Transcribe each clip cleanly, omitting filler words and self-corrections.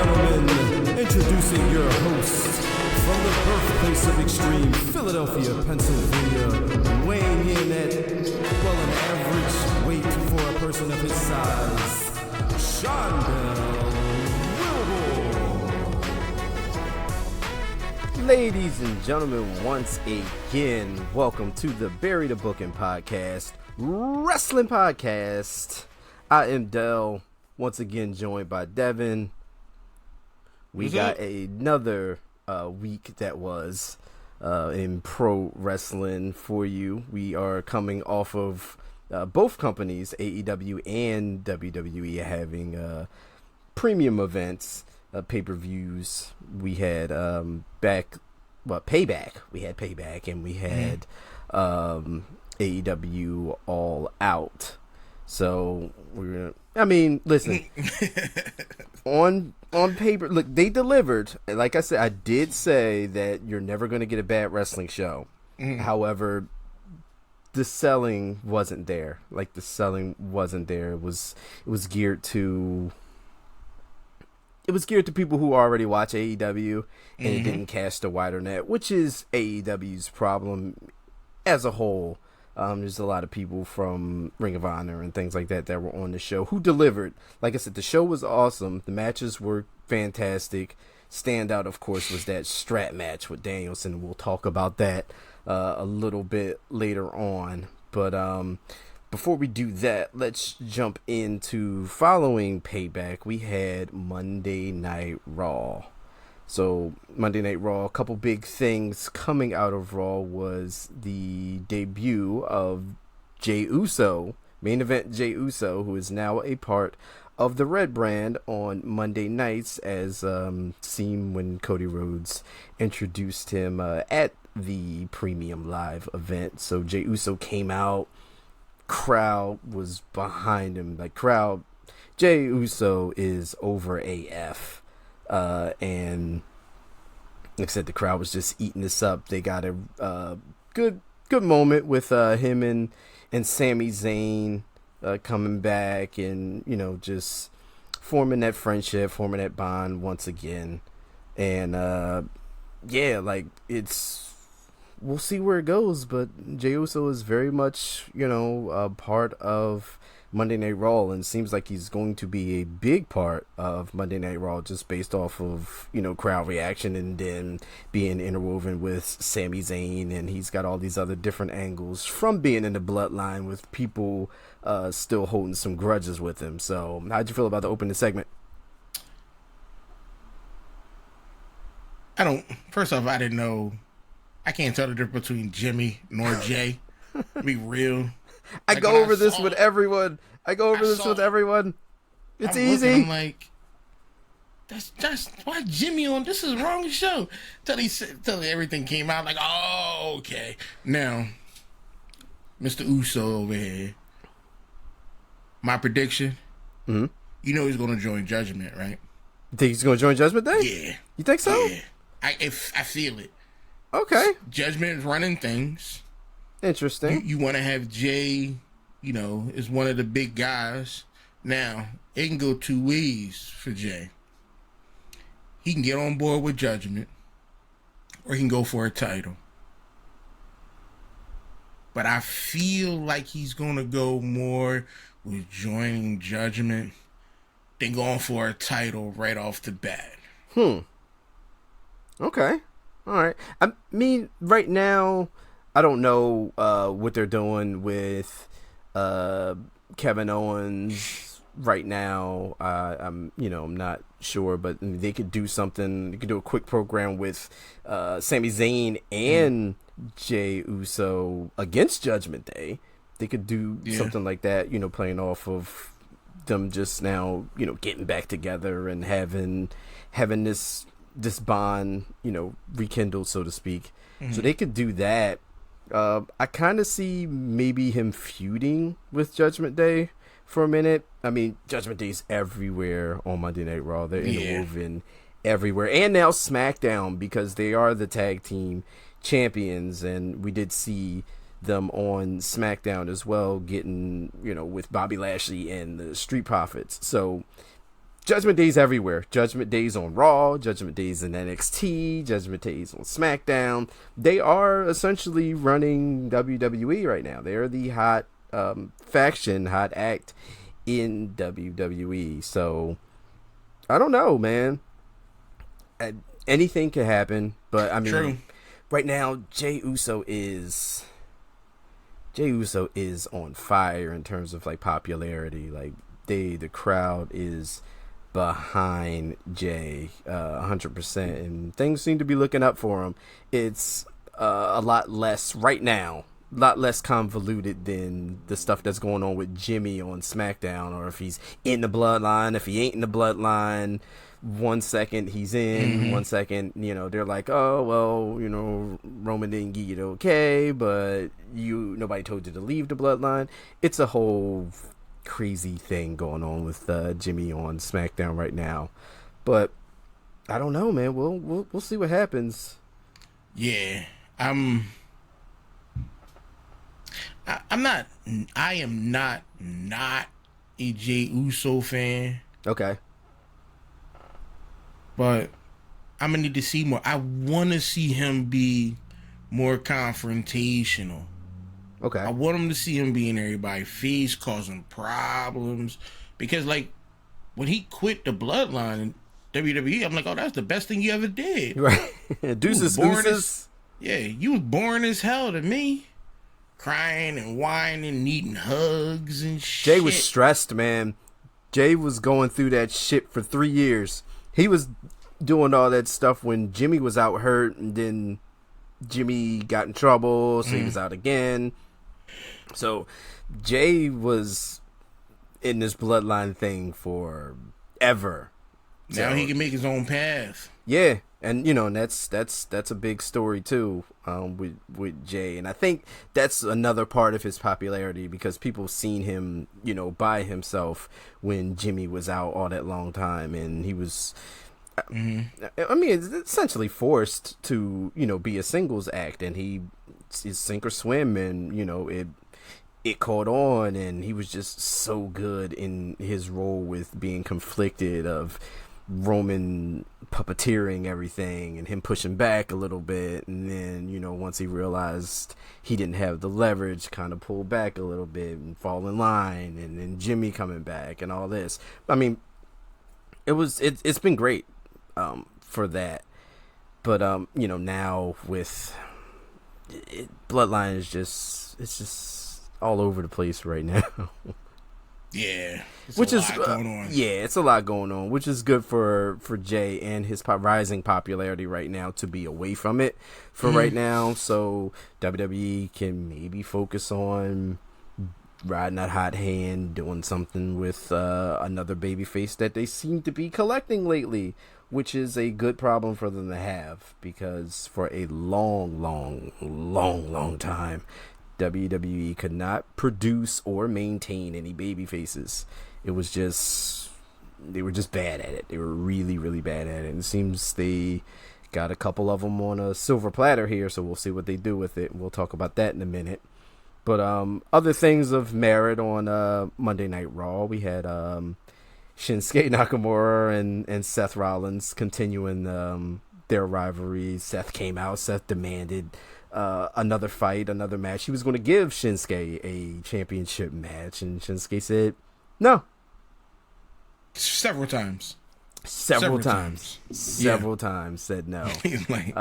gentlemen, introducing your host from the birthplace of extreme, Philadelphia, Pennsylvania, weighing in at, well, an average weight for a person of his size, Sean Bell. Ladies and gentlemen, once again, welcome to the Bury the Booking Podcast, Wrestling Podcast. I am Dell, once again joined by Devin. We got another week that was in pro wrestling for you. We are coming off of both companies, AEW and WWE, having premium events, pay-per-views. We had Payback. We had Payback, and we had AEW All Out. So listen. on paper, look, they delivered. Like I said, I did say that you're never going to get a bad wrestling show. However, the selling wasn't there. It was geared to people who already watch AEW, and it didn't cast a wider net, which is AEW's problem as a whole. There's a lot of people from Ring of Honor and things like that were on the show who delivered. Like I said, the show was awesome. The matches were fantastic. Standout, of course, was that strap match with Danielson. We'll talk about that a little bit later on. But before we do that, let's jump into following Payback. We had Monday Night Raw. So Monday Night Raw, a couple big things coming out of Raw was the debut of Jey Uso, main event Jey Uso, who is now a part of the Red Brand on Monday nights, as seen when Cody Rhodes introduced him at the Premium Live event. So Jey Uso came out, crowd was behind him. Jey Uso is over AF. And like I said, the crowd was just eating this up. They got a good moment with him and Sami Zayn coming back, and just forming that friendship, forming that bond once again. And we'll see where it goes. But Jey Uso is very much a part of Monday Night Raw, and seems like he's going to be a big part of Monday Night Raw, just based off of crowd reaction, and then being interwoven with Sami Zayn, and he's got all these other different angles from being in the bloodline with people still holding some grudges with him. So how'd you feel about the opening segment? First off, I didn't know. I can't tell the difference between Jimmy nor Jay. Be real. I go over this with everyone. It's easy. I'm like, that's why Jimmy on this is wrong show. Till everything came out, like, oh, okay. Now, Mr. Uso over here. My prediction. He's going to join Judgment, right? You think he's going to join Judgment Day? Yeah. You think so? Yeah. I feel it. Okay. Judgment is running things. Interesting. You want to have Jay, is one of the big guys. Now, it can go two ways for Jay. He can get on board with Judgment, or he can go for a title. But I feel like he's going to go more with joining Judgment than going for a title right off the bat. Okay. All right. I mean, right now, I don't know what they're doing with Kevin Owens right now. I'm not sure, but they could do something. They could do a quick program with Sami Zayn and Jey Uso against Judgment Day. They could do something like that, playing off of them just now, getting back together and having this bond, rekindled, so to speak. So they could do that. I kind of see maybe him feuding with Judgment Day for a minute. I mean, Judgment Day's everywhere on Monday Night Raw. They're interwoven everywhere. And now SmackDown, because they are the tag team champions. And we did see them on SmackDown as well, getting, with Bobby Lashley and the Street Profits. So Judgment Day's everywhere. Judgment Day's on Raw. Judgment Day's in NXT. Judgment Day's on SmackDown. They are essentially running WWE right now. They're the hot faction, hot act in WWE. So I don't know, man. Anything could happen, but I mean, True. Right now, Jey Uso is on fire in terms of like popularity. Like the crowd is behind Jey 100%, and things seem to be looking up for him. It's a lot less right now, a lot less convoluted than the stuff that's going on with Jimmy on SmackDown, or if he's in the bloodline, if he ain't in the bloodline. 1 second he's in, 1 second, they're like, oh, well, Roman didn't get it okay, but nobody told you to leave the bloodline. It's a whole crazy thing going on with Jimmy on SmackDown right now. But I don't know, man. We'll see what happens. Yeah. I am not a Jey Uso fan. Okay. But I'm gonna need to see more. I want to see him be more confrontational. Okay. I want him to see him being everybody's face, causing problems. Because, like, when he quit the bloodline in WWE, I'm like, oh, that's the best thing you ever did. Right. Deuces. Yeah, you was boring as hell to me. Crying and whining, needing hugs and shit. Jey was stressed, man. Jey was going through that shit for 3 years. He was doing all that stuff when Jimmy was out hurt, and then Jimmy got in trouble, so he was out again. So Jey was in this bloodline thing forever. Now he can make his own path. Yeah, and and that's a big story too, with Jey, and I think that's another part of his popularity, because people seen him, by himself when Jimmy was out all that long time, and he was, I mean, it's essentially forced to be a singles act, and he's sink or swim, and it caught on, and he was just so good in his role with being conflicted of Roman puppeteering everything and him pushing back a little bit, and then once he realized he didn't have the leverage, kind of pull back a little bit and fall in line, and then Jimmy coming back and all this. I mean, it's been great for that, but now with Bloodline is just all over the place right now. Yeah, which is going on. Yeah, it's a lot going on, which is good for Jey and his rising popularity right now to be away from it for right now, so WWE can maybe focus on riding that hot hand, doing something with another babyface that they seem to be collecting lately, which is a good problem for them to have, because for a long time WWE could not produce or maintain any baby faces. They were just bad at it. They were really, really bad at it. And it seems they got a couple of them on a silver platter here, so we'll see what they do with it. We'll talk about that in a minute. But other things of merit on Monday Night Raw, we had Shinsuke Nakamura and Seth Rollins continuing their rivalry. Seth came out. Seth demanded another fight, another match. He was going to give Shinsuke a championship match, and Shinsuke said no. Several times said no. He's like,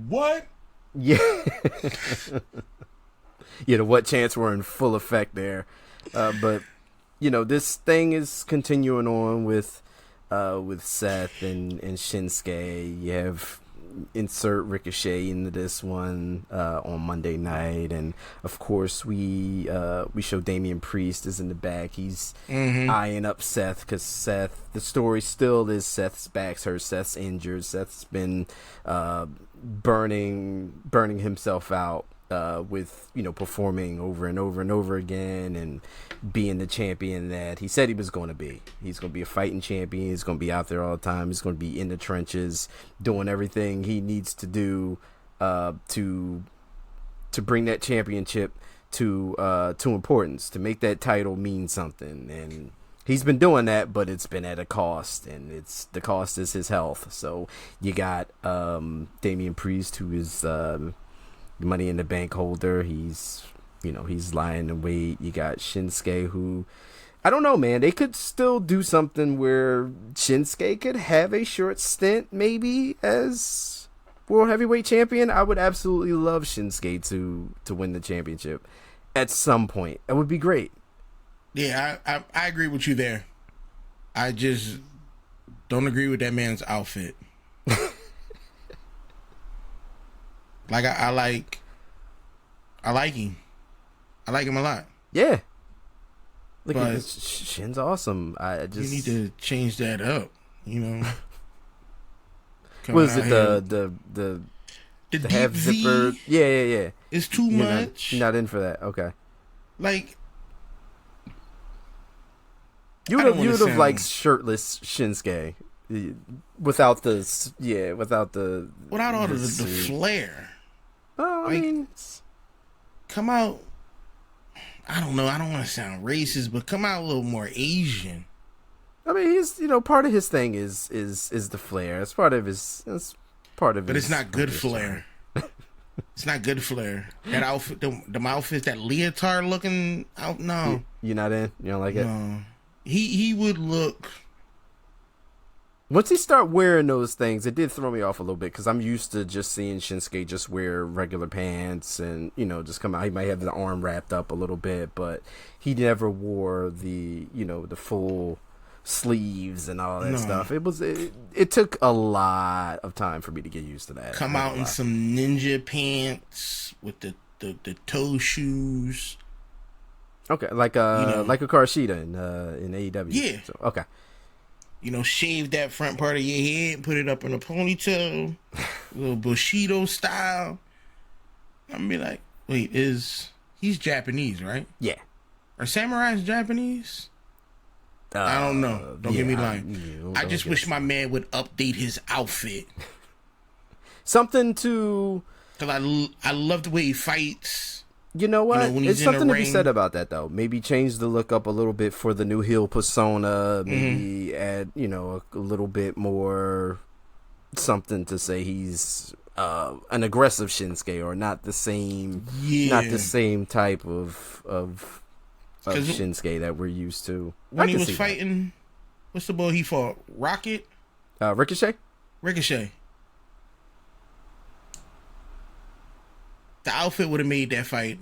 what? Yeah. The what chants were in full effect there. But this thing is continuing on with Seth and Shinsuke. You have insert Ricochet into this one on Monday night, and of course we show Damian Priest is in the back. He's eyeing up Seth, because the story still is Seth's back's hurt, Seth's injured, Seth's been burning himself out with performing over and over and over again, and being the champion that he said he was going to be. He's going to be a fighting champion. He's going to be out there all the time. He's going to be in the trenches doing everything he needs to do to bring that championship to importance, to make that title mean something. And He's been doing that, but it's been at a cost, and the cost is his health. So you got Damian Priest, who is Money in the Bank holder. He's lying in wait. You got Shinsuke, who, I don't know, man. They could still do something where Shinsuke could have a short stint, maybe, as World Heavyweight Champion. I would absolutely love Shinsuke to win the championship at some point. That would be great. Yeah, I agree with you there. I just don't agree with that man's outfit. Like I like him. I like him a lot. Yeah. Look at this. Shin's awesome. You need to change that up. Was it the half zipper? Yeah. It's too much. You're not in for that. Okay. Like, you would have liked shirtless Shinsuke without all the flair. Oh, I mean, come out. I don't know. I don't want to sound racist, but come out a little more Asian. I mean, he's part of his thing is the flair. It's part of his. But it's not good flair. It's not good flair. That outfit, the outfit, that leotard looking out. No, you're not in. You don't like it. No, he would look. Once he start wearing those things, it did throw me off a little bit because I'm used to just seeing Shinsuke just wear regular pants and just come out. He might have the arm wrapped up a little bit, but he never wore the the full sleeves and all that stuff. It took a lot of time for me to get used to that. Come out in some ninja pants with the toe shoes. Okay, like a Karshita in AEW. Yeah. So, okay. Shave that front part of your head, put it up in a ponytail, a little Bushido style. I'm be like, wait, he's Japanese, right? Yeah. Are samurais Japanese? I don't know. Don't get me lying. I just wish my man would update his outfit. Something to... Because I love the way he fights. You know what? It's something to be said about that, though. Maybe change the look up a little bit for the new heel persona. Maybe add, a little bit more something to say he's an aggressive Shinsuke or not the same, not the same type of Shinsuke that we're used to. When he was fighting, what's the boy he fought? Rocket? Ricochet. The outfit would have made that fight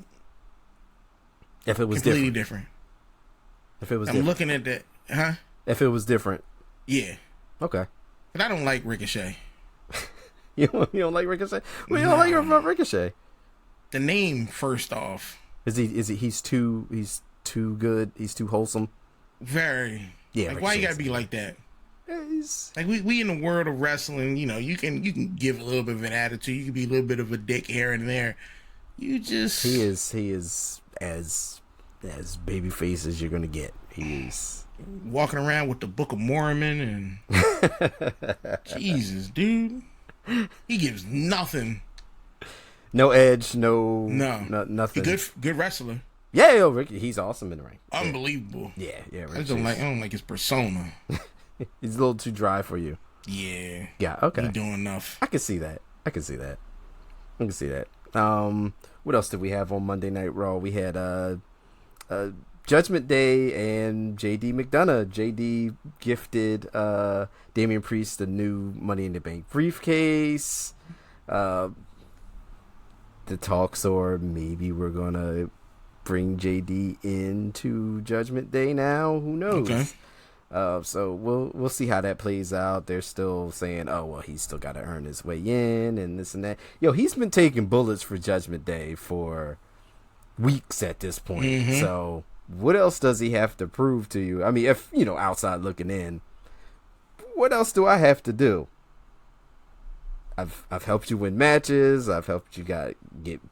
if it was completely different. If it was, I'm looking at that, huh? If it was different, yeah. Okay. But I don't like Ricochet. You don't like Ricochet? Well, you don't like Ricochet. The name, first off, is he? He's too good. He's too wholesome. Very. Yeah. Like, why you gotta be like that? Like we in the world of wrestling, you can give a little bit of an attitude. You can be a little bit of a dick here and there. He is as babyface as you're gonna get. He's walking around with the Book of Mormon and Jesus, dude. He gives nothing. No edge. Nothing. Good wrestler. Yeah, Ricky, he's awesome in the ring. Unbelievable. Yeah. I don't like his persona. He's a little too dry for you. Yeah. Yeah, okay. He's doing enough. I can see that. What else did we have on Monday Night Raw? We had Judgment Day and JD McDonough. JD gifted Damian Priest the new Money in the Bank briefcase. The talks are maybe we're going to bring JD into Judgment Day now. Who knows? Okay. So we'll see how that plays out. They're still saying, oh, well, he's still got to earn his way in and this and that. Yo, he's been taking bullets for Judgment Day for weeks at this point. Mm-hmm. So what else does he have to prove to you? I mean, if, outside looking in, what else do I have to do? I've helped you win matches. I've helped you get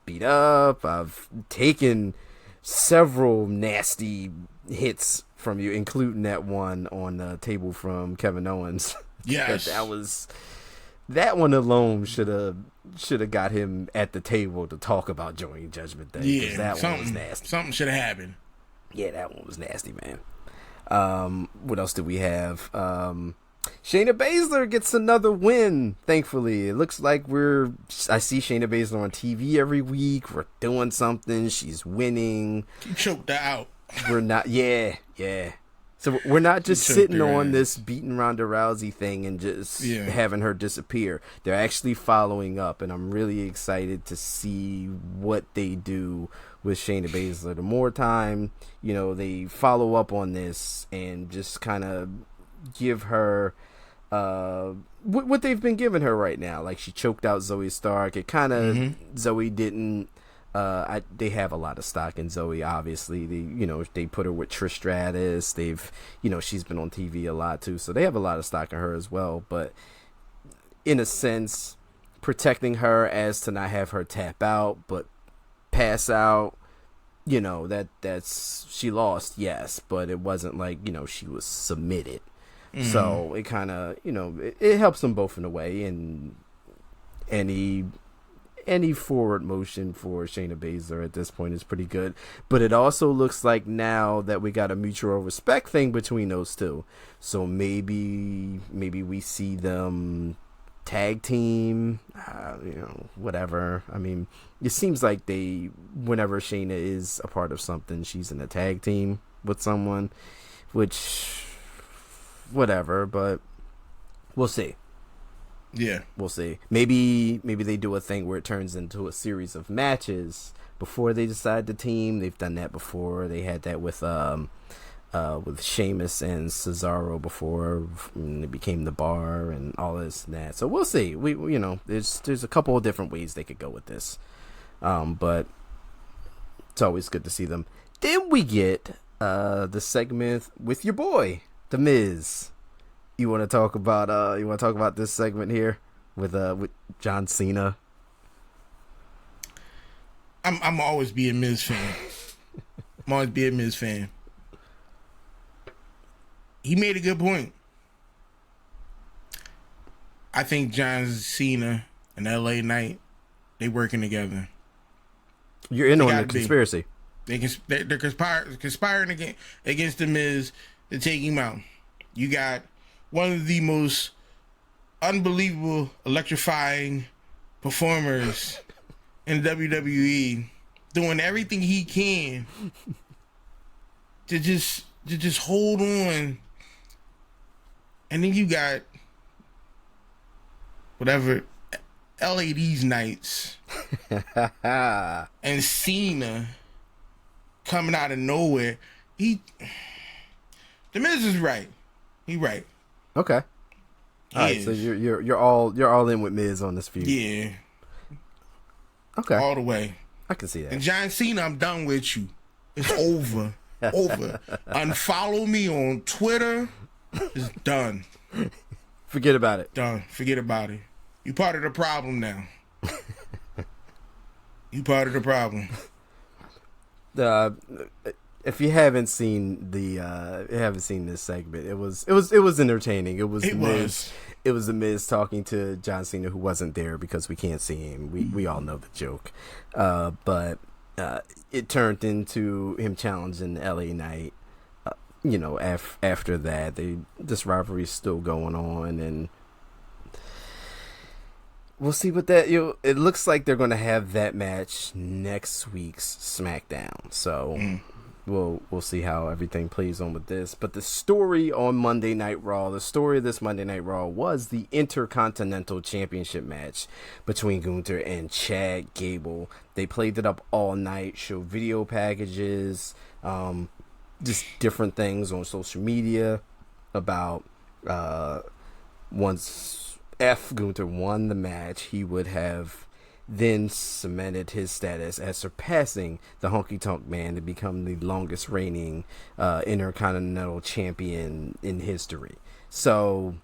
beat up. I've taken several nasty hits from you, including that one on the table from Kevin Owens. Yes. that one alone should have got him at the table to talk about joining Judgment Day. Yeah, that one was nasty. Something should have happened. Yeah, that one was nasty, man. What else did we have? Shayna Baszler gets another win, thankfully. It looks like I see Shayna Baszler on TV every week. We're doing something. She's winning. You choked her out. We're not, yeah. So we're not just sitting on this beating Ronda Rousey thing and just having her disappear. They're actually following up, and I'm really excited to see what they do with Shayna Baszler. The more time, they follow up on this and just kind of give her what they've been giving her right now. Like, she choked out Zoe Stark. It kind of Zoe didn't. They have a lot of stock in Zoe. Obviously, they put her with Trish Stratus. They've, she's been on TV a lot too, so they have a lot of stock in her as well. But in a sense, protecting her as to not have her tap out, but pass out. That's she lost, yes, but it wasn't like she was submitted. So it kind of it helps them both in a way, and any forward motion for Shayna Baszler at this point is pretty good. But it also looks like now that we got a mutual respect thing between those two. So maybe we see them tag team, whatever. I mean, it seems like whenever Shayna is a part of something, she's in a tag team with someone, which, whatever, but we'll see. Yeah, we'll see. Maybe they do a thing where it turns into a series of matches before they decide the team. They've done that before. They had that with Sheamus and Cesaro before, and it became the Bar and all this and that. So we'll see. There's a couple of different ways they could go with this, but it's always good to see them. Then we get the segment with your boy, The Miz. You want to talk about this segment here with John Cena? I'm always be a Miz fan. I'm always be a Miz fan. He made a good point. I think John Cena and LA Knight, they working together. You're in on the conspiracy. They're conspiring against the Miz to take him out. You got one of the most unbelievable, electrifying performers in WWE doing everything he can to just hold on. And then you got whatever LA these nights and Cena coming out of nowhere. The Miz is right. He right. Okay. All right, so you're all in with Miz on this feud. Yeah. Okay. All the way. I can see that. And John Cena, I'm done with you. It's over. Over. Unfollow me on Twitter. It's done. Forget about it. Done. Forget about it. You part of the problem now. You part of the problem. If you haven't seen this segment, it was entertaining. It was the Miz talking to John Cena, who wasn't there because we can't see him. We all know the joke, but it turned into him challenging LA Knight. After that, this rivalry is still going on, and we'll see what that. It looks like they're going to have that match next week's SmackDown. So. We'll see how everything plays on with this. But the story on Monday Night Raw, the story of this Monday Night Raw was the Intercontinental Championship match between Gunther and Chad Gable. They played it up all night, showed video packages, just different things on social media about once Gunther won the match, he would have then cemented his status as surpassing the Honky Tonk Man to become the longest reigning Intercontinental Champion in history. So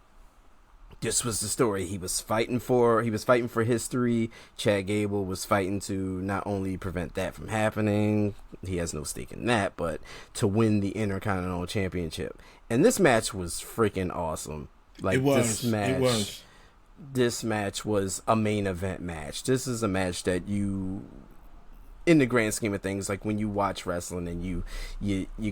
this was the story he was fighting for. He was fighting for history. Chad Gable was fighting to not only prevent that from happening, he has no stake in that, but to win the Intercontinental Championship. And this match was freaking awesome. Like, this match was a main event match. This is a match that in the grand scheme of things, like when you watch wrestling and you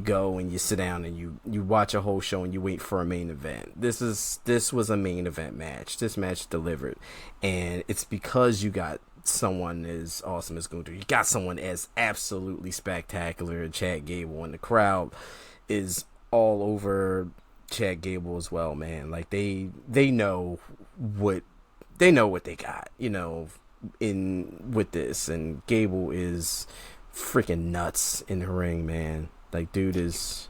go and you sit down and you watch a whole show and you wait for a main event. This was a main event match. This match delivered, and it's because you got someone as awesome as Gunther. You got someone as absolutely spectacular as Chad Gable, and the crowd is all over Chad Gable as well, man. Like they know what they got, you know, in with this, and Gable is freaking nuts in the ring, man. Like dude is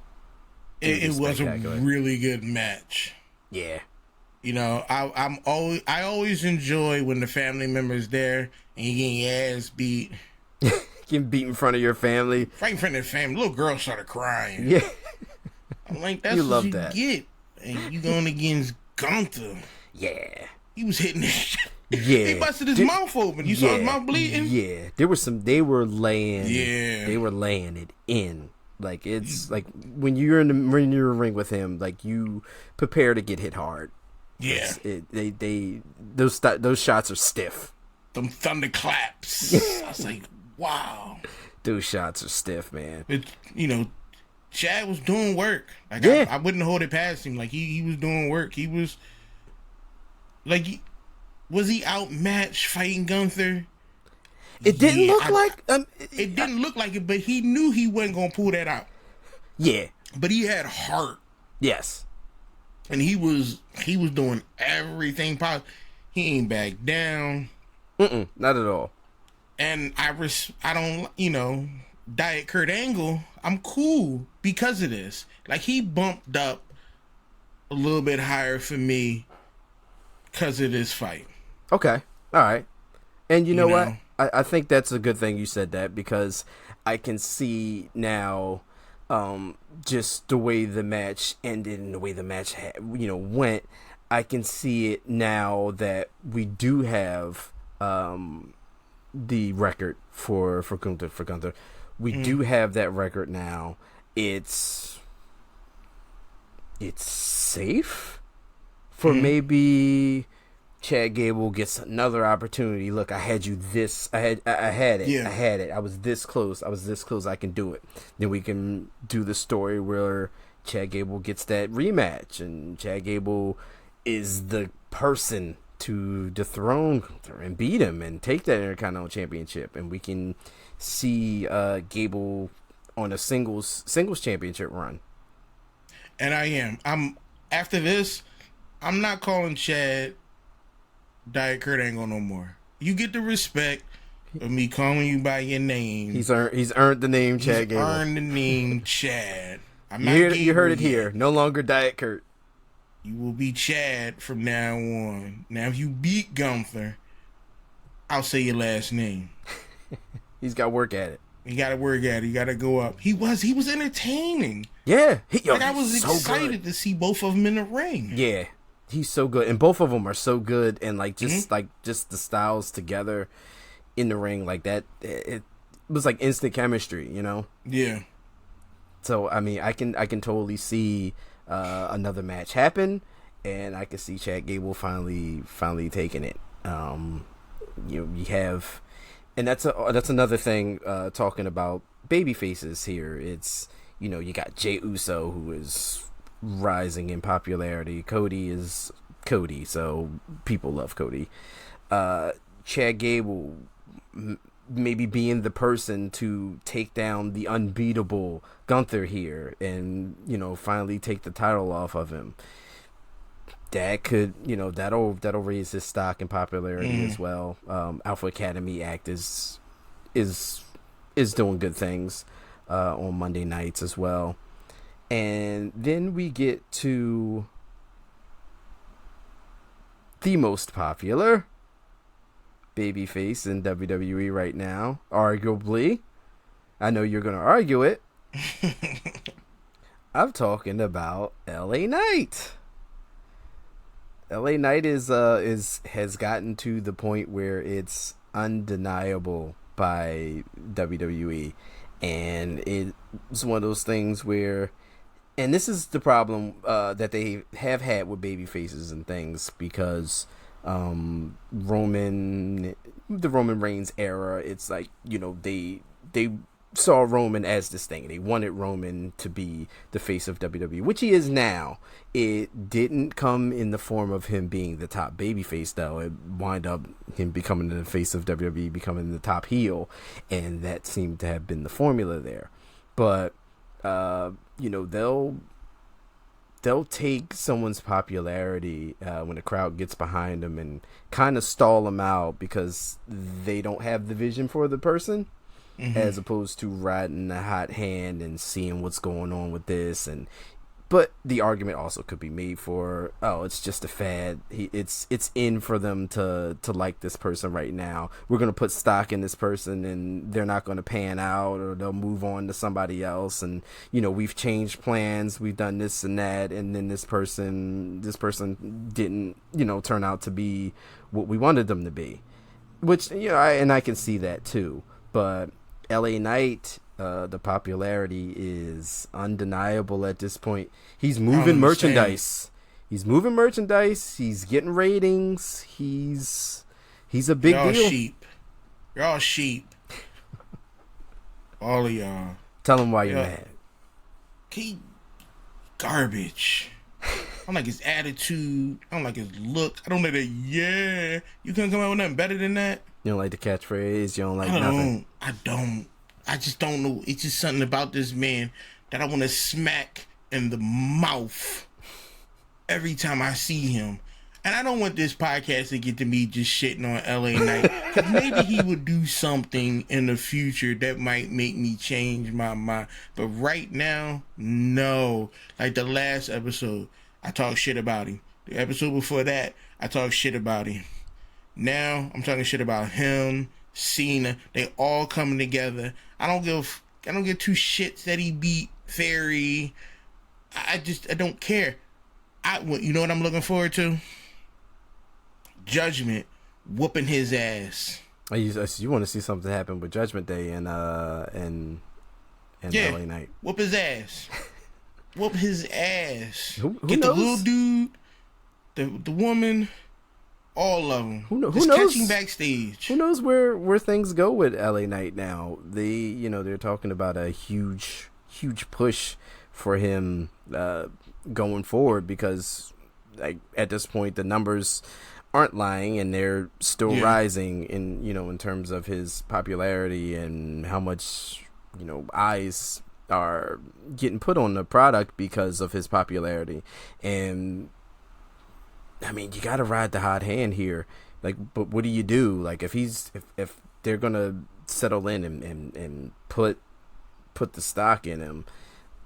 it was a really good match. Yeah. You know, I always enjoy when the family member's there and you getting your ass beat. Getting beat in front of your family. Right in front of the family. Little girl started crying. Yeah. I'm like, that's what you get. And you going against Gunther. Yeah. He was hitting that. Yeah. He busted his mouth open. You saw his mouth bleeding? Yeah. They were laying it in. Like it's like when you're in the ring with him, like you prepare to get hit hard. Yeah. Those shots are stiff. Them thunderclaps. I was like, wow. Those shots are stiff, man. But, you know, Chad was doing work. Like I wouldn't hold it past him. Like he was doing work. He was like was he outmatched fighting Gunther? It didn't look like it didn't look like it, but he knew he wasn't gonna pull that out. Yeah. But he had heart. Yes. And he was doing everything possible. He ain't back down. Not at all. And I don't, you know, Diet Kurt Angle, I'm cool because of this. Like, he bumped up a little bit higher for me because of this fight. Okay. All right. And you know what? I think that's a good thing you said that, because I can see now just the way the match ended and the way the match went. I can see it now that we do have the record for Gunther. We do have that record now. It's safe for maybe Chad Gable gets another opportunity. Look, I had you this. I had it. Yeah. I had it. I was this close. I can do it. Then we can do the story where Chad Gable gets that rematch, and Chad Gable is the person to dethrone Gunther and beat him and take that Intercontinental Championship, and we can see Gable on a singles championship run. And I'm after this, I'm not calling Chad Diet Kurt Angle no more. You get the respect of me calling you by your name. He's earned the name Chad Gable. Earned the name Chad. You heard it here. No longer Diet Kurt. You will be Chad from now on. Now, if you beat Gunther, I'll say your last name. He's got to work at it. You got to work at it. You got to go up. He was entertaining. Yeah. I was excited to see both of them in the ring. Yeah. He's so good, and both of them are so good, and just the styles together in the ring, like that, it was like instant chemistry, you know. Yeah. So I mean, I can totally see another match happen, and I can see Chad Gable finally taking it. You have, and that's another thing. Talking about babyfaces here, it's you got Jey Uso, who is rising in popularity. Cody is Cody, so people love Cody. Chad Gable maybe being the person to take down the unbeatable Gunther here, and finally take the title off of him. That could that'll raise his stock and popularity as well. Alpha Academy Act is doing good things on Monday nights as well. And then we get to the most popular babyface in WWE right now, arguably. I know you're going to argue it. I'm talking about LA Knight. LA Knight has gotten to the point where it's undeniable by WWE, and it's one of those things where. And this is the problem that they have had with baby faces and things, because the Roman Reigns era, it's like, they they saw Roman as this thing. They wanted Roman to be the face of WWE, which he is now. It didn't come in the form of him being the top babyface, though. It wound up him becoming the face of WWE, becoming the top heel, and that seemed to have been the formula there. But they'll take someone's popularity when the crowd gets behind them and kind of stall them out because they don't have the vision for the person, as opposed to riding the hot hand and seeing what's going on with this. But the argument also could be made for, it's just a fad. It's in for them to like this person right now. We're going to put stock in this person and they're not going to pan out, or they'll move on to somebody else. And, we've changed plans. We've done this and that. And then this person didn't, turn out to be what we wanted them to be, which, I can see that too. But LA Knight, the popularity is undeniable at this point. He's moving merchandise. He's getting ratings. He's a big deal. You're all sheep. All of y'all. Tell him why you're mad. He garbage. I don't like his attitude. I don't like his look. I don't like that. Yeah, you couldn't come out with nothing better than that. You don't like the catchphrase. You don't like nothing. I don't. I just don't know. It's just something about this man that I want to smack in the mouth every time I see him. And I don't want this podcast to get to me just shitting on LA Knight. Because maybe he would do something in the future that might make me change my mind. But right now, no. Like the last episode, I talked shit about him. The episode before that, I talked shit about him. Now, I'm talking shit about him, Cena. They all coming together. I don't give two shits that he beat Fairy. I don't care. You know what I'm looking forward to? Judgment whooping his ass. You want to see something happen with Judgment Day and LA Knight. Whoop his ass. Whoop his ass. Who Get knows? the little dude, the woman, all of them. Who knows? Catching backstage. Who knows where things go with LA Knight now? They're talking about a huge push for him going forward, because like at this point the numbers aren't lying and they're still rising in terms of his popularity and how much eyes are getting put on the product because of his popularity. And I mean, you got to ride the hot hand here. Like, but what do you do? Like, if they're gonna settle in and put the stock in him,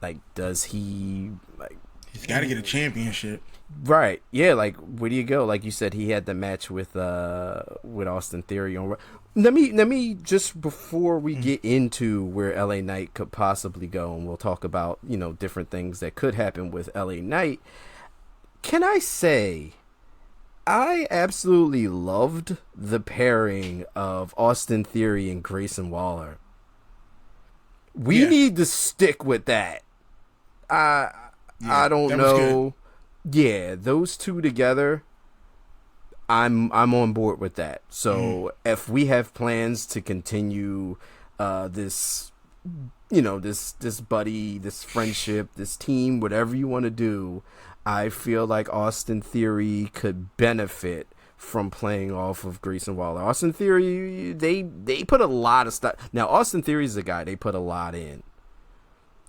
like, does he like? He's got to get a championship, right? Yeah. Like, where do you go? Like you said, he had the match with Austin Theory on. Let me just, before we get into where LA Knight could possibly go, and we'll talk about different things that could happen with LA Knight. Can I say, I absolutely loved the pairing of Austin Theory and Grayson Waller. We need to stick with that. I don't know. Yeah, those two together, I'm on board with that. So if we have plans to continue this buddy, this friendship, this team, whatever you want to do, I feel like Austin Theory could benefit from playing off of Grayson Waller. Austin Theory, they put a lot of stuff. Now, Austin Theory is a guy they put a lot in.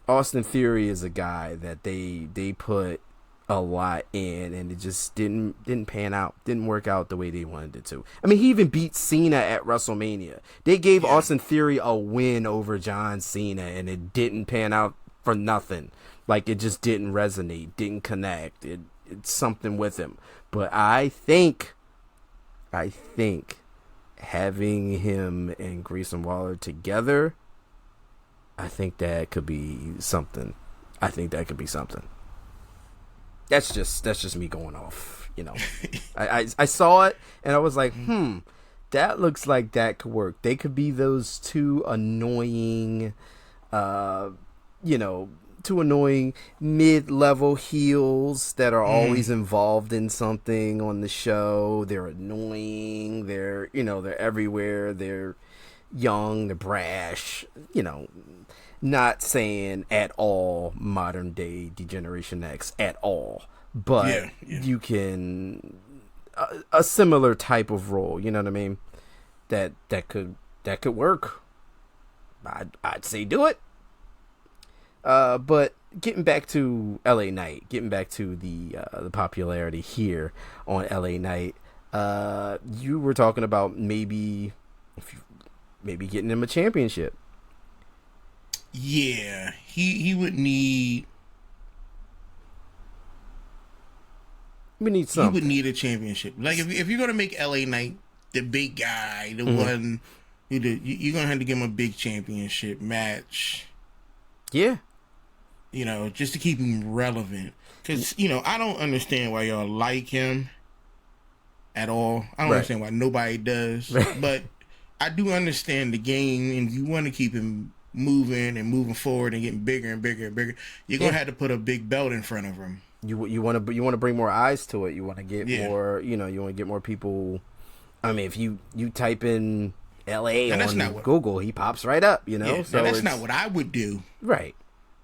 Austin Theory is a guy that they put a lot in, and it just didn't pan out. Didn't work out the way they wanted it to. I mean, he even beat Cena at WrestleMania. They gave Austin Theory a win over John Cena, and it didn't pan out for nothing. Like, it just didn't resonate, didn't connect. It's something with him. But I think having him and Grayson Waller together, I think that could be something. That's just me going off, I saw it and I was like, that looks like that could work. They could be those two annoying mid-level heels that are always involved in something on the show. They're annoying. They're everywhere. young, they're brash, not saying at all modern day Degeneration X at all, but you can a similar type of role, you know what I mean? That could work. I'd say do it. But getting back to LA Knight, getting back to the popularity here on LA Knight, you were talking about maybe getting him a championship. Yeah, he would need. We need something. He would need a championship. Like if you're gonna make LA Knight the big guy, the one, you're gonna have to give him a big championship match. Yeah. Just to keep him relevant. Because I don't understand why y'all like him at all. I don't understand why nobody does. But I do understand the game, and you want to keep him moving forward and getting bigger and bigger and bigger. You're gonna have to put a big belt in front of him. You want to bring more eyes to it. You want to get more. You want to get more people. I mean, if you type in LA on Google, he pops right up. Yeah, so that's not what I would do. Right.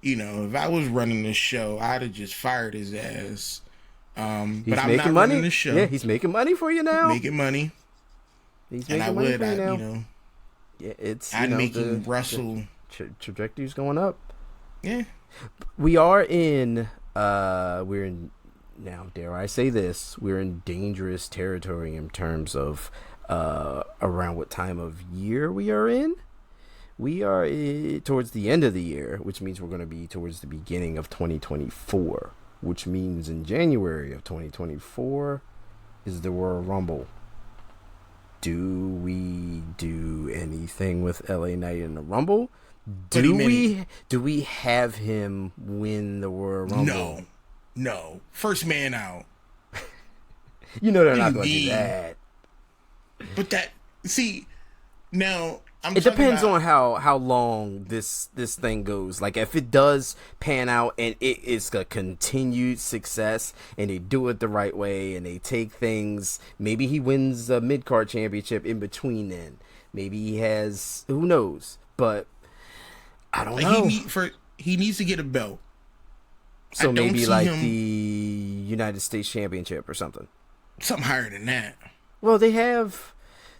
If I was running this show, I'd have just fired his ass. But I'm not money. Running the show. Yeah, he's making money for you now. Making money. He's making money for you now. Yeah, I'd make him wrestle. Trajectory's going up. Yeah. We are in. We're in now. Dare I say this? We're in dangerous territory in terms of around what time of year we are in. We are towards the end of the year, which means we're going to be towards the beginning of 2024, which means in January of 2024 is the Royal Rumble. Do we do anything with LA Knight in the Rumble? Do we have him win the Royal Rumble? No. First man out. They're not going to do that. But now it depends on how long this thing goes. Like if it does pan out and it is a continued success and they do it the right way and they take things, maybe he wins a mid-card championship in between then. Maybe he has, who knows? But I don't know. He needs to get a belt. So maybe like the United States Championship or something. Something higher than that. Well, they have.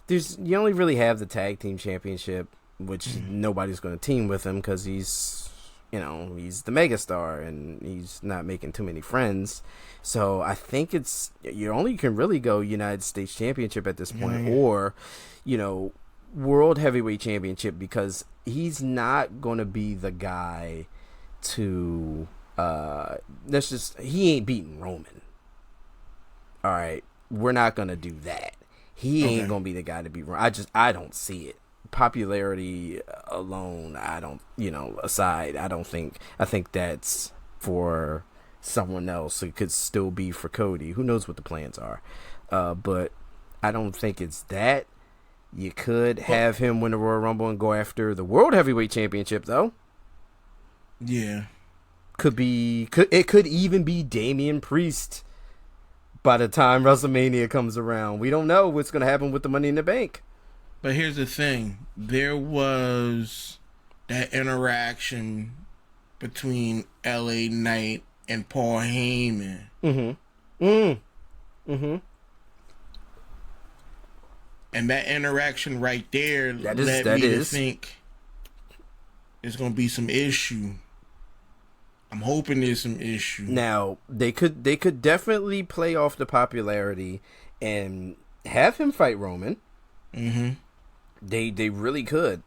You only really have the tag team championship, which nobody's going to team with him because he's the megastar and he's not making too many friends. So I think you only can really go United States Championship at this point, or World Heavyweight Championship, because he's not going to be the guy to. He ain't beating Roman. All right, we're not going to do that. He ain't gonna be the guy to beat. I don't see it. Popularity alone, I don't. Aside, I don't think. I think that's for someone else. It could still be for Cody. Who knows what the plans are? But I don't think it's that. You could have him win the Royal Rumble and go after the World Heavyweight Championship, though. Yeah, it could even be Damian Priest. By the time WrestleMania comes around, we don't know what's going to happen with the Money in the Bank. But here's the thing. There was that interaction between LA Knight and Paul Heyman. And that interaction right there led me to think there's going to be some issue. I'm hoping there's some issue. Now, they could definitely play off the popularity and have him fight Roman. They really could.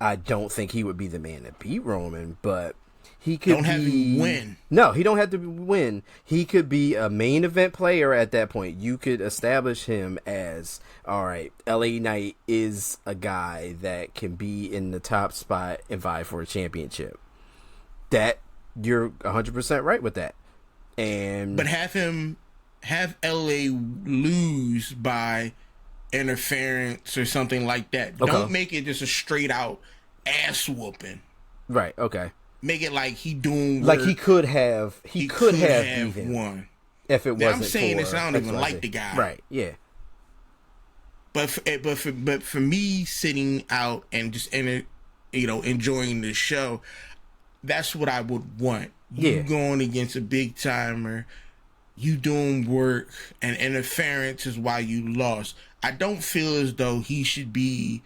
I don't think he would be the man to beat Roman, but he could have him win. No, he don't have to win. He could be a main event player at that point. You could establish him as, all right, LA Knight is a guy that can be in the top spot and vie for a championship. You're 100% right with that. But have LA lose by interference or something like that. Okay. Don't make it just a straight out ass whooping. Right, okay. Make it like he doing work. Like he could have won if it wasn't. I'm saying this, I don't even like the guy. Right, yeah. But for me, sitting out and just enjoying the show, that's what I would want. You going against a big timer, you doing work, and interference is why you lost. I don't feel as though he should be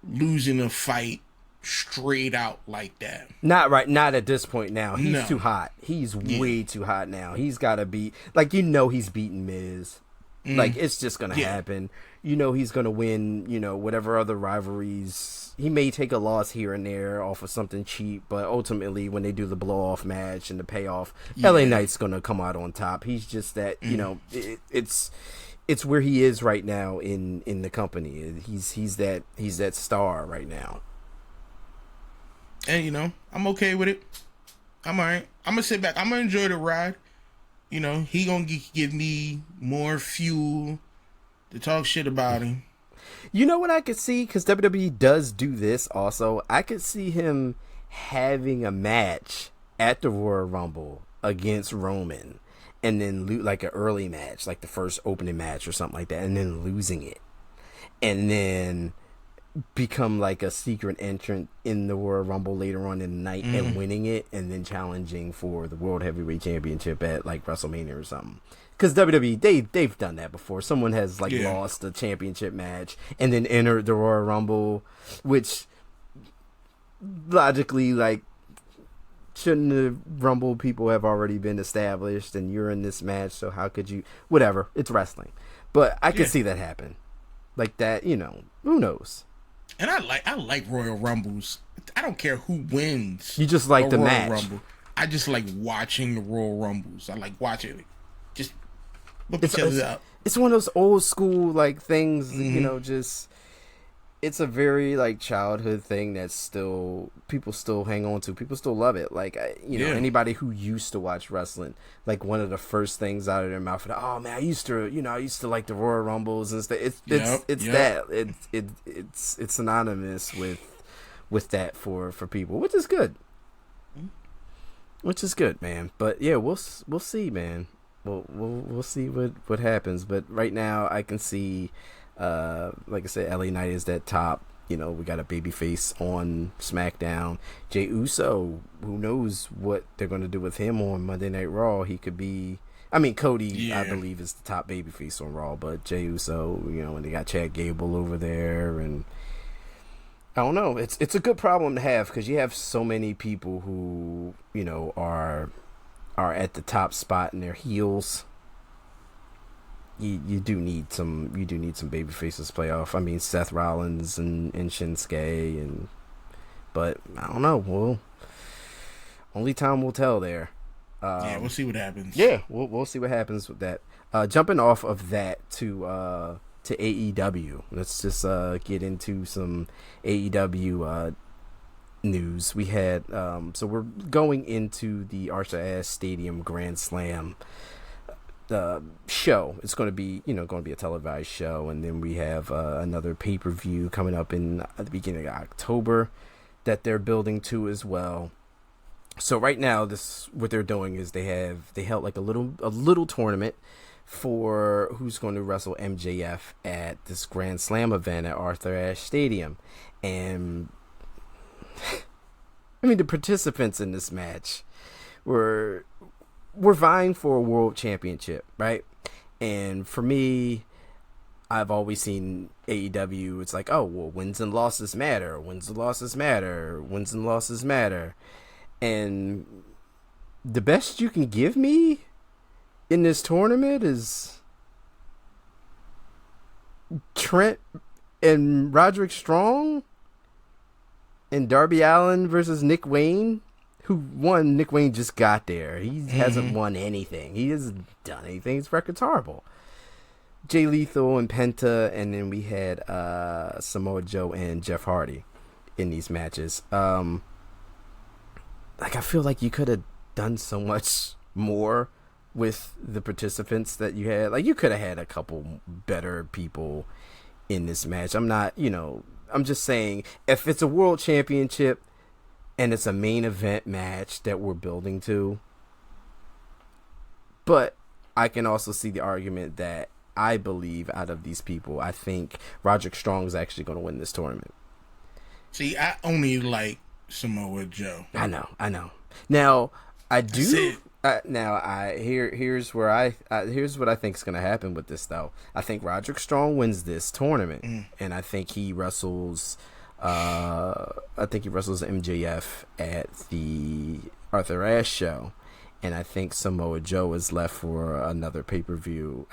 losing a fight straight out like that. Not at this point now. He's too hot. He's way too hot now. He's got to be, like, he's beating Miz. Like, it's just going to happen. He's going to win, whatever other rivalries. He may take a loss here and there off of something cheap, but ultimately when they do the blow-off match and the payoff, LA Knight's going to come out on top. He's just that, it's where he is right now in the company. He's that star right now. And, I'm okay with it. I'm all right. I'm going to sit back. I'm going to enjoy the ride. He going to give me more fuel to talk shit about him. You know what I could see? Because WWE does do this also. I could see him having a match at the Royal Rumble against Roman. And then like an early match, like the first opening match or something like that. And then losing it. And then become like a secret entrant in the Royal Rumble later on in the night and winning it, and then challenging for the World Heavyweight Championship at like WrestleMania or something. Because WWE, they've done that before. Someone has like lost a championship match and then entered the Royal Rumble, which logically, like, shouldn't the Rumble people have already been established and you're in this match, so how could you, whatever, it's wrestling. But I could see that happen. Like that, who knows? And I like Royal Rumbles. I don't care who wins. You just like the Royal match. Rumble. I just like watching the Royal Rumbles. I like watching it. Just look each other up. It's one of those old school like things, just it's a very like childhood thing that still people still hang on to. People still love it. Like anybody who used to watch wrestling, like one of the first things out of their mouth, oh man, I used to like the Royal Rumbles and stuff. It's synonymous with that for people, which is good. Which is good, man. But yeah, we'll see, man. We'll see what happens. But right now, I can see. Like I said, LA Knight is that top. We got a babyface on SmackDown. Jey Uso, who knows what they're going to do with him on Monday Night Raw. He could be. I mean, Cody, I believe, is the top babyface on Raw, but Jey Uso, and they got Chad Gable over there, and I don't know. It's a good problem to have because you have so many people who are at the top spot in their heels. You do need some baby faces to play off. I mean, Seth Rollins and Shinsuke, but I don't know. Well, only time will tell there. We'll see what happens. Yeah, we'll see what happens with that. Jumping off of that to AEW. Let's just get into some AEW news. We had so we're going into the Arthur Ashe Stadium Grand Slam show. It's going to be a televised show, and then we have another pay-per-view coming up in the beginning of October that they're building to as well. So right now, what they're doing is they held like a little tournament for who's going to wrestle MJF at this Grand Slam event at Arthur Ashe Stadium, and I mean the participants in this match were vying for a world championship, right? And for me, I've always seen AEW, it's like, oh, well, wins and losses matter. Wins and losses matter. Wins and losses matter. And the best you can give me in this tournament is Trent and Roderick Strong and Darby Allin versus Nick Wayne. Who won? Nick Wayne just got there. He hasn't won anything. He hasn't done anything. His record's horrible. Jay Lethal and Penta, and then we had Samoa Joe and Jeff Hardy in these matches. I feel like you could have done so much more with the participants that you had. Like, you could have had a couple better people in this match. I'm just saying, if it's a world championship and it's a main event match that we're building to. But I can also see the argument that I believe out of these people, I think Roderick Strong is actually going to win this tournament. See, I only like Samoa Joe. I know. Now, I do. Here's what I think is going to happen with this though. I think Roderick Strong wins this tournament, and I think he wrestles. MJF at the Arthur Ashe show, and I think Samoa Joe is left for another pay-per-view.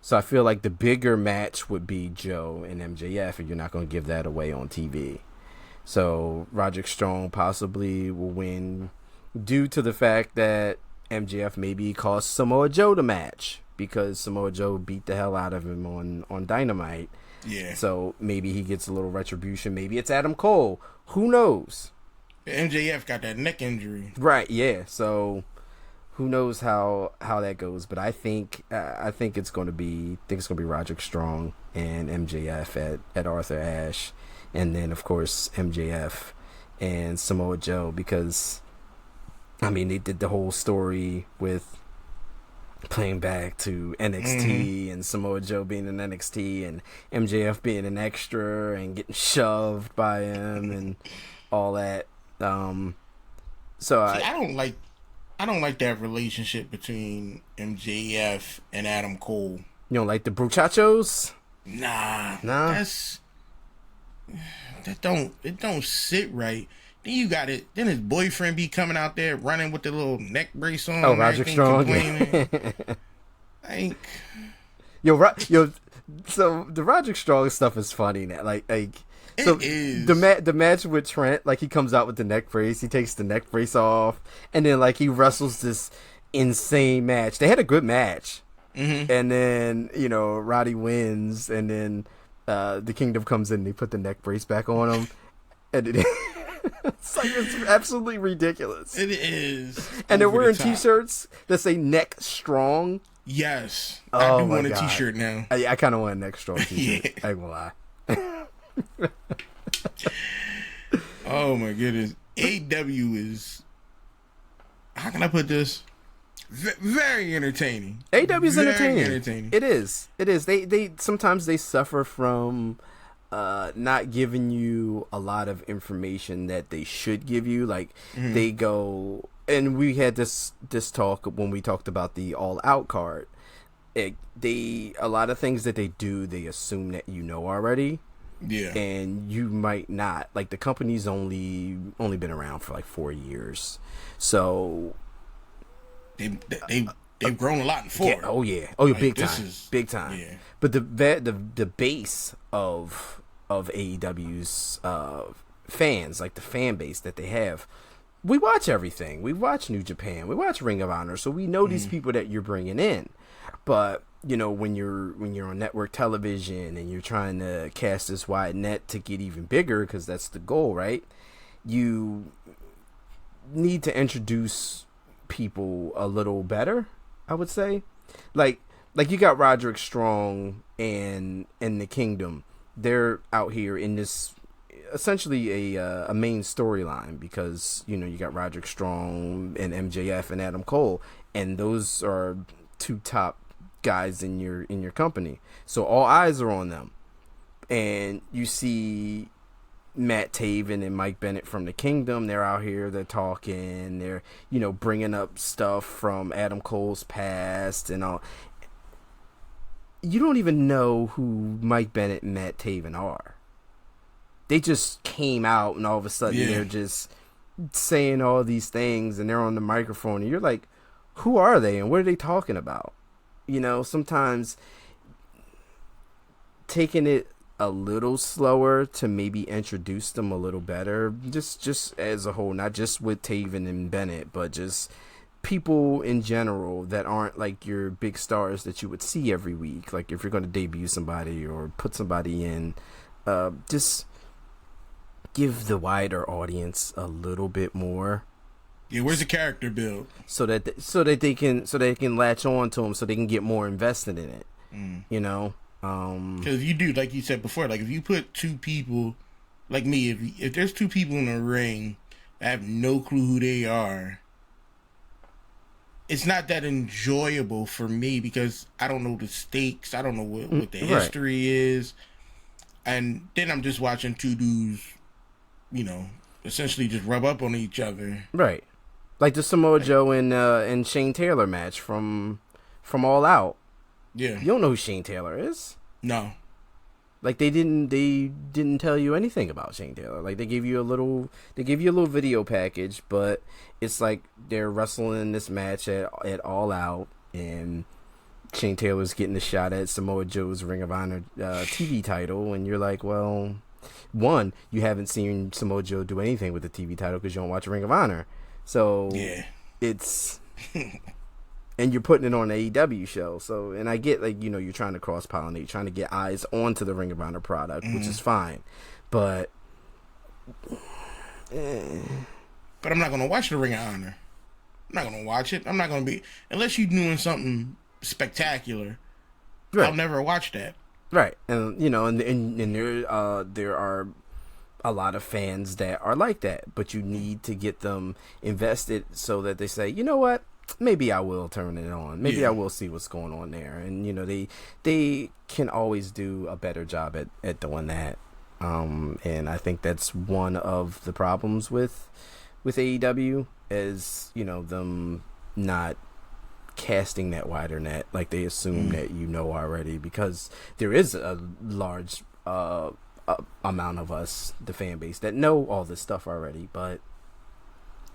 So I feel like the bigger match would be Joe and MJF, and you're not going to give that away on TV. So Roderick Strong possibly will win due to the fact that MJF maybe cost Samoa Joe the match because Samoa Joe beat the hell out of him on Dynamite. Yeah. So maybe he gets a little retribution. Maybe it's Adam Cole. Who knows? MJF got that neck injury. Right. Yeah. So who knows how that goes? But I think it's going to be Roderick Strong and MJF at Arthur Ashe, and then of course MJF and Samoa Joe, because I mean they did the whole story with playing back to NXT and Samoa Joe being in NXT and MJF being an extra and getting shoved by him and all that. I don't like that relationship between MJF and Adam Cole. You don't like the bruchachos? Nah. It don't sit right. Then you got it. Then his boyfriend be coming out there running with the little neck brace on. Oh, Roderick Strong. Like, so the Roderick Strong stuff is funny now. Like, so it is. The match with Trent, like he comes out with the neck brace, he takes the neck brace off, and then like he wrestles this insane match. They had a good match, and then Roddy wins, and then the Kingdom comes in, and they put the neck brace back on him, and it's absolutely ridiculous. It is. And they're wearing t-shirts that say neck strong. Yes. Oh, I do want a God. t-shirt now. I kind of want a neck strong t-shirt. I ain't gonna lie. Oh my goodness. AEW is, how can I put this? Very entertaining. AEW is entertaining. It is. They sometimes they suffer from not giving you a lot of information that they should give you. Like they go, and we had this talk when we talked about the All Out card. A lot of things that they do, they assume that you know already. Yeah. And you might not. Like the company's only been around for like 4 years, so they've grown a lot in 4. Yeah, oh yeah, like, big time. Yeah. But the base of AEW's fans, like the fan base that they have, we watch everything. We watch New Japan. We watch Ring of Honor, so we know these people that you're bringing in. But when you're on network television and you're trying to cast this wide net to get even bigger, because that's the goal, right? You need to introduce people a little better, I would say. Like you got Roderick Strong and the Kingdom. They're out here in this essentially a main storyline, because you got Roderick Strong and MJF and Adam Cole, and those are two top guys in your company, so all eyes are on them. And you see Matt Taven and Mike Bennett from the Kingdom. They're out here, they're talking, they're bringing up stuff from Adam Cole's past and all. You don't even know who Mike Bennett and Matt Taven are. They just came out, and all of a sudden they're just saying all these things, and they're on the microphone, and you're like, who are they and what are they talking about? Sometimes taking it a little slower to maybe introduce them a little better, just as a whole, not just with Taven and Bennett, but just people in general that aren't like your big stars that you would see every week. Like if you're going to debut somebody or put somebody in, just give the wider audience a little bit more. Yeah, where's the character build? So that they can latch on to them, so they can get more invested in it. Because if you do, like you said before, like if you put two people, like me, if there's two people in a ring, I have no clue who they are. it's not that enjoyable for me because I don't know the stakes. I don't know what the history is. And then I'm just watching two dudes, essentially just rub up on each other. Right. Like the Samoa Joe and Shane Taylor match from All Out. Yeah. You don't know who Shane Taylor is? No. Like they didn't tell you anything about Shane Taylor. Like they gave you a little video package, but it's like they're wrestling in this match at All Out, and Shane Taylor's getting a shot at Samoa Joe's Ring of Honor TV title, and you're like, well, one, you haven't seen Samoa Joe do anything with the TV title because you don't watch Ring of Honor, so yeah, it's. And you're putting it on an AEW show. So, and I get, like, you're trying to cross-pollinate, trying to get eyes onto the Ring of Honor product, which is fine. But I'm not going to watch the Ring of Honor. I'm not going to watch it. I'm not going to be... Unless you're doing something spectacular, right. I'll never watch that. Right. And, and there are a lot of fans that are like that. But you need to get them invested so that they say, you know what? Maybe I will turn it on. Maybe I will see what's going on there. And, they can always do a better job at doing that. And I think that's one of the problems with AEW is, them not casting that wider net like they assume that already, because there is a large amount of us, the fan base, that know all this stuff already, but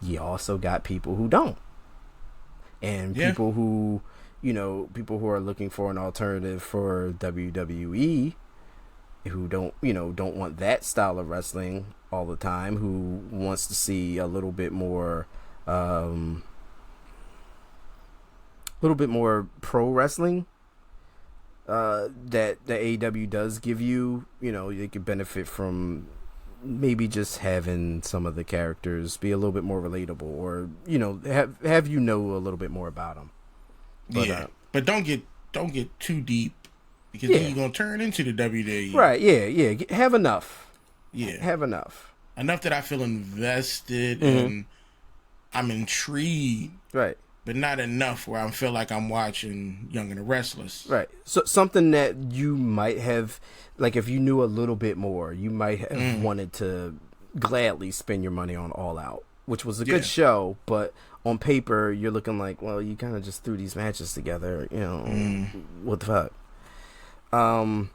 you also got people who don't. And people who, people who are looking for an alternative for WWE, who don't want that style of wrestling all the time, who wants to see a little bit more pro wrestling, that the AEW does give you, they could benefit from maybe just having some of the characters be a little bit more relatable, or have a little bit more about them. But, but don't get too deep, because then you're gonna turn into the WWE. Right? Yeah. Have enough. Yeah. Have enough that I feel invested and I'm intrigued. Right. But not enough where I feel like I'm watching Young and the Restless. Right. So something that you might have, like, if you knew a little bit more, you might have wanted to gladly spend your money on All Out, which was a good show, but on paper, you're looking like, well, you kind of just threw these matches together, what the fuck?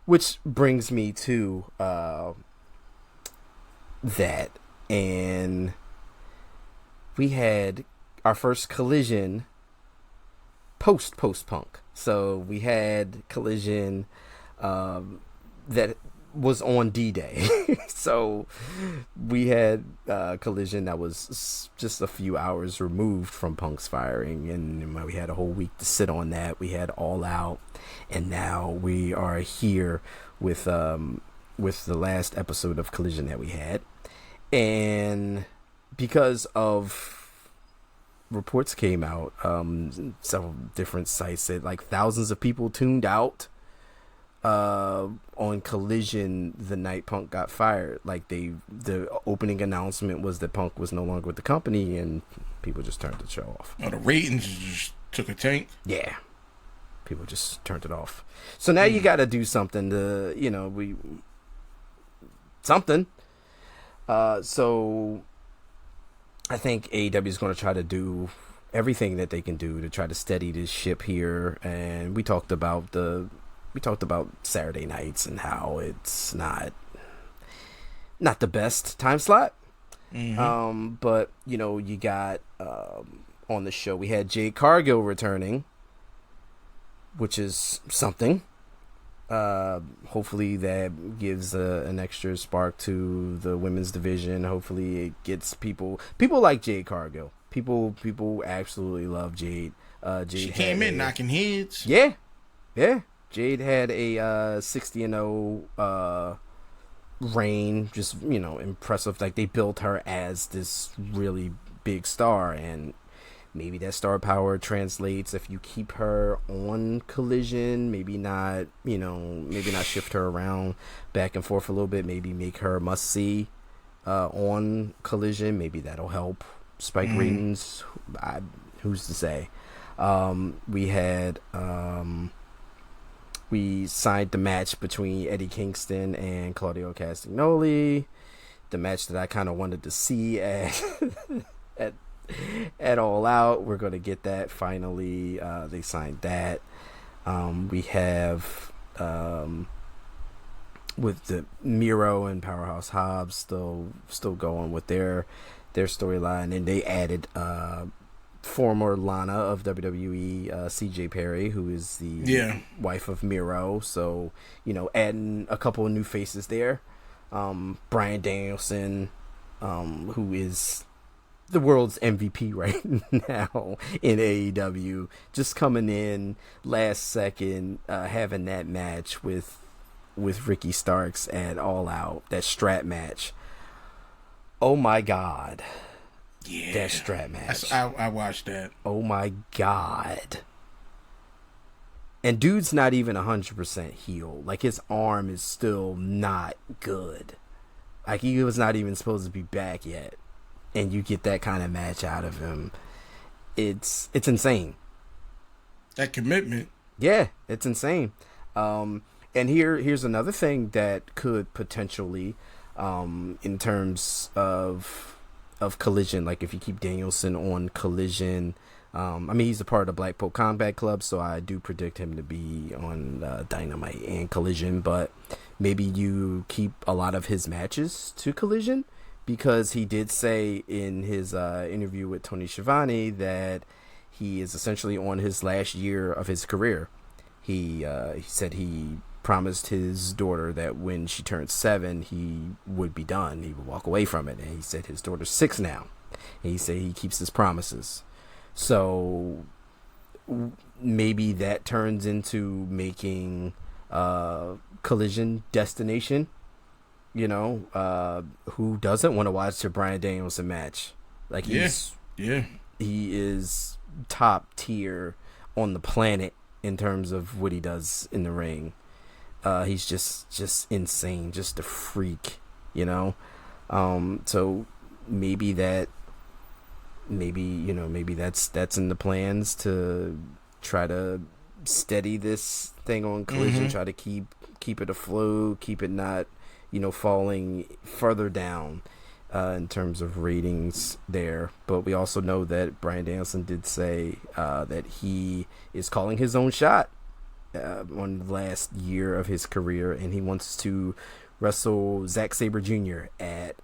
Which brings me to that, and we had our first Collision post Punk. So we had Collision that was on D-Day. So we had Collision that was just a few hours removed from Punk's firing, and we had a whole week to sit on that. We had All Out, and now we are here with the last episode of Collision that we had. And because of reports came out, several different sites said like thousands of people tuned out on Collision the night Punk got fired. Like the opening announcement was that Punk was no longer with the company, and people just turned the show off. Oh, the ratings just took a tank. Yeah, people just turned it off. So now you got to do something to, something. So I think AEW is going to try to do everything that they can do to try to steady this ship here. And we talked about Saturday nights and how it's not the best time slot. But you got on the show we had Jade Cargill returning, which is something. Hopefully that gives an extra spark to the women's division. Hopefully it gets people like Jade Cargill. People absolutely love Jade. She came in knocking heads. Yeah. Jade had a 60-0 reign. Just impressive. Like they built her as this really big star, and maybe that star power translates if you keep her on Collision. Maybe not shift her around back and forth a little bit. Maybe make her must see on Collision. Maybe that'll help spike ratings. Who's to say? We signed the match between Eddie Kingston and Claudio Castagnoli. The match that I kind of wanted to see at at All Out. We're going to get that finally. They signed that. We have with the Miro and Powerhouse Hobbs still going with their storyline, and they added former Lana of WWE, CJ Perry, who is the wife of Miro. So, adding a couple of new faces there. Bryan Danielson, who is the world's MVP right now in AEW, just coming in last second, having that match with Ricky Starks at All Out, that strap match. Oh my God. Yeah, that strap match. I watched that. Oh my God. And dude's not even 100% healed. Like, his arm is still not good. Like, he was not even supposed to be back yet. And you get that kind of match out of him. It's insane. That commitment. Yeah, it's insane. And here's another thing that could potentially, in terms of Collision, like if you keep Danielson on Collision, he's a part of the Blackpool Combat Club, so I do predict him to be on Dynamite and Collision, but maybe you keep a lot of his matches to Collision, because he did say in his interview with Tony Schiavone that he is essentially on his last year of his career. He said he promised his daughter that when she turned 7, he would be done. He would walk away from it. And he said his daughter's 6 now. And he said he keeps his promises. So maybe that turns into making Collision destination. Who doesn't want to watch a Bryan Danielson match? Like, he is top tier on the planet in terms of what he does in the ring. He's just insane, just a freak, so maybe that's in the plans to try to steady this thing on Collision, try to keep it afloat, keep it not, falling further down in terms of ratings there. But we also know that Bryan Danielson did say that he is calling his own shot on the last year of his career, and he wants to wrestle Zack Sabre Jr. at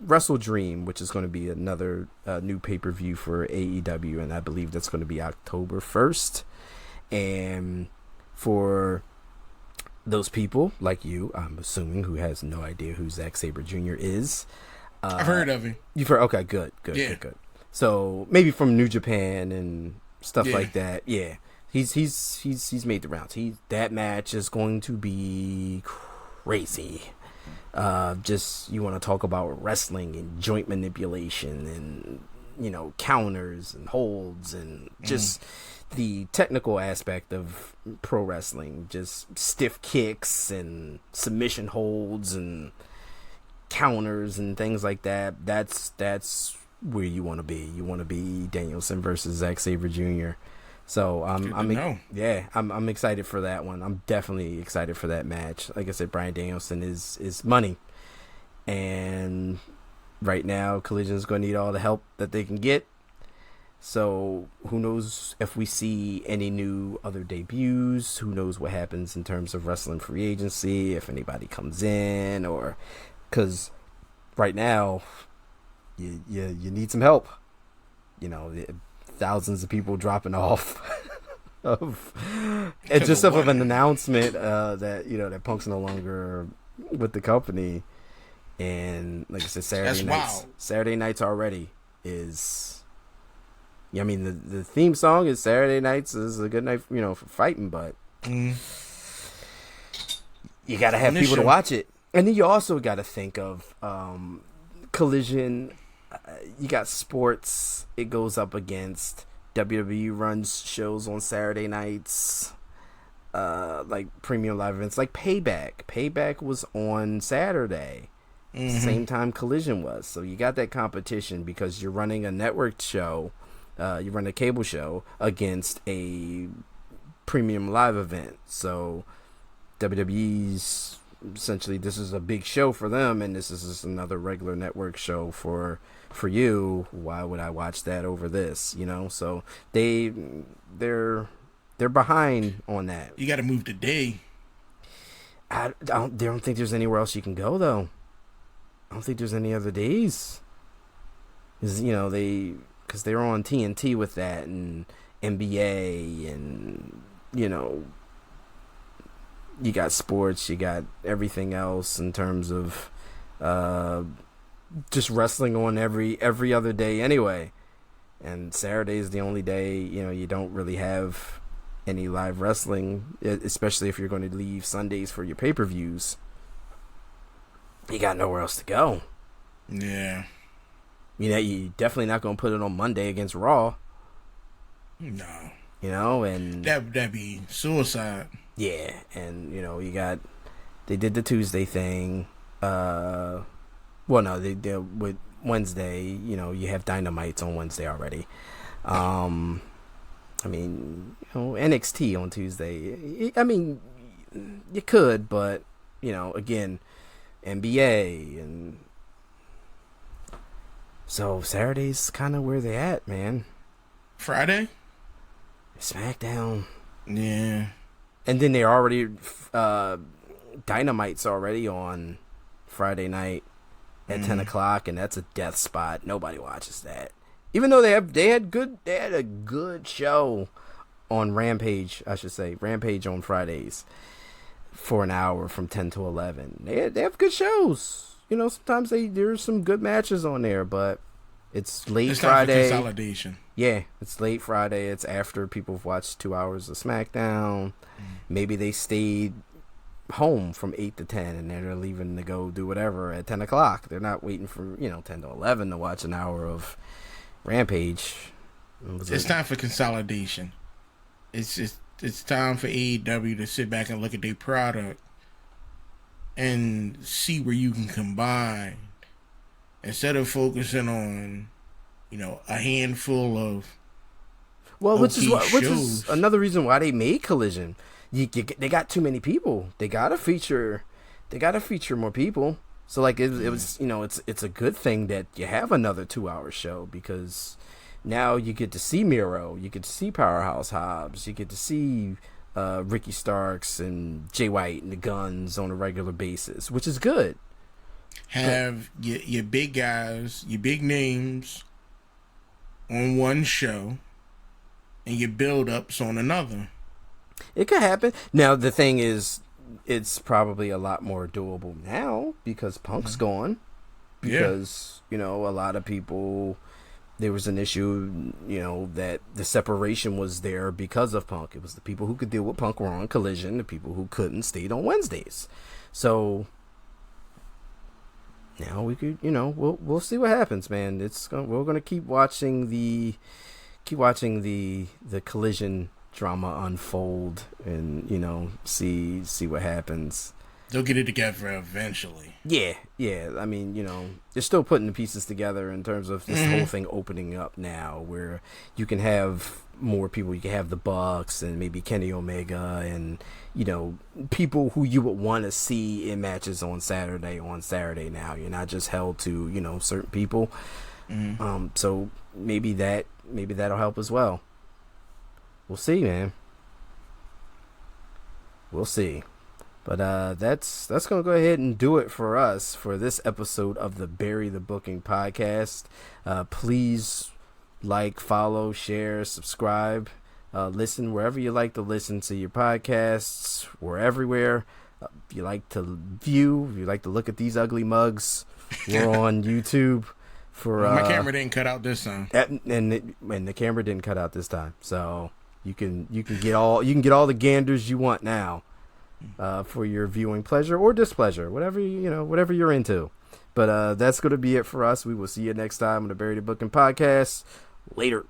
Wrestle Dream, which is going to be another new pay-per-view for AEW, and I believe that's going to be October 1st. And for those people like you, I'm assuming, who has no idea who Zack Sabre Jr. is, I've heard of him. You've heard? Okay, good. So maybe from New Japan and stuff like that. Yeah. He's made the rounds. That match is going to be crazy. Just, you want to talk about wrestling and joint manipulation and counters and holds and just the technical aspect of pro wrestling, just stiff kicks and submission holds and counters and things like that. That's where you want to be. You want to be Danielson versus Zack Sabre Jr. So I'm excited for that one. I'm definitely excited for that match. Like I said, Bryan Danielson is money, and right now Collision's going to need all the help that they can get. So who knows if we see any new other debuts? Who knows what happens in terms of wrestling free agency? If anybody comes in, or because right now you need some help. Thousands of people dropping off of an announcement that Punk's no longer with the company, and like I said, Saturday nights already is. The theme song is Saturday nights is a good night, for fighting, but you gotta have people to watch it, and then you also gotta think of Collision. You got sports. It goes up against WWE runs shows on Saturday nights, like premium live events, like Payback. Payback was on Saturday, same time Collision was. So you got that competition because you're running a network show you run a cable show against a premium live event. So WWE's essentially, this is a big show for them, and this is just another regular network show for you. Why would I watch that over this? So they're behind on that. You got to move the day. I don't think there's anywhere else you can go, though. I don't think there's any other days. Because they're on TNT with that, and NBA, and you got sports, you got everything else in terms of just wrestling on every other day anyway. And Saturday is the only day you don't really have any live wrestling, especially if you're going to leave Sundays for your pay-per-views. You got nowhere else to go. Yeah. You're definitely not going to put it on Monday against Raw. No. And that'd be suicide. Yeah, and they did the Tuesday thing. Well, no, they did with Wednesday. You have Dynamites on Wednesday already. NXT on Tuesday. You could, but again, NBA, and so Saturday's kind of where they at, man. Friday, SmackDown. Yeah. And then they're already Dynamite's already on Friday night at 10 o'clock, and that's a death spot. Nobody watches that. Even though they had a good show on Rampage, I should say. Rampage on Fridays for an hour from 10 to 11. They have good shows. Sometimes there's some good matches on there, but it's late Friday. It's consolidation. Yeah, it's late Friday. It's after people have watched 2 hours of SmackDown. Maybe they stayed home from 8 to 10, and they're leaving to go do whatever at 10 o'clock. They're not waiting for 10 to 11 to watch an hour of Rampage. It's time for consolidation. It's time for AEW to sit back and look at their product and see where you can combine, instead of focusing on a handful of which is another reason why they made Collision. They got too many people. They gotta feature more people. So it was it's a good thing that you have another 2-hour show, because now you get to see Miro, you get to see Powerhouse Hobbs, you get to see Ricky Starks and Jay White and the Guns on a regular basis, which is good. Have your big guys, your big names on one show, and your build-ups on another. It could happen. Now, the thing is, it's probably a lot more doable now because Punk's gone. Because, a lot of people, there was an issue, that the separation was there because of Punk. It was the people who could deal with Punk were on Collision. The people who couldn't stayed on Wednesdays. So now we could, we'll see what happens, man. We're gonna keep watching the Collision drama unfold, and see what happens. They'll get it together eventually. Yeah. They're still putting the pieces together in terms of this whole thing opening up now, where you can have more people. You can have the Bucks and maybe Kenny Omega and people who you would want to see in matches on Saturday now. You're not just held to certain people. So maybe that'll help as well. We'll see, man. We'll see. But that's going to go ahead and do it for us for this episode of the Bury the Booking podcast. Please like, follow, share, subscribe, listen wherever you like to listen to your podcasts. We're everywhere. If you like to view, if you like to look at these ugly mugs, we're on YouTube. My camera didn't cut out this time, and the camera didn't cut out this time, so you can get all the ganders you want now. For your viewing pleasure or displeasure, whatever you're into. But that's going to be it for us. We will see you next time on the Bury the Booking podcast. Later.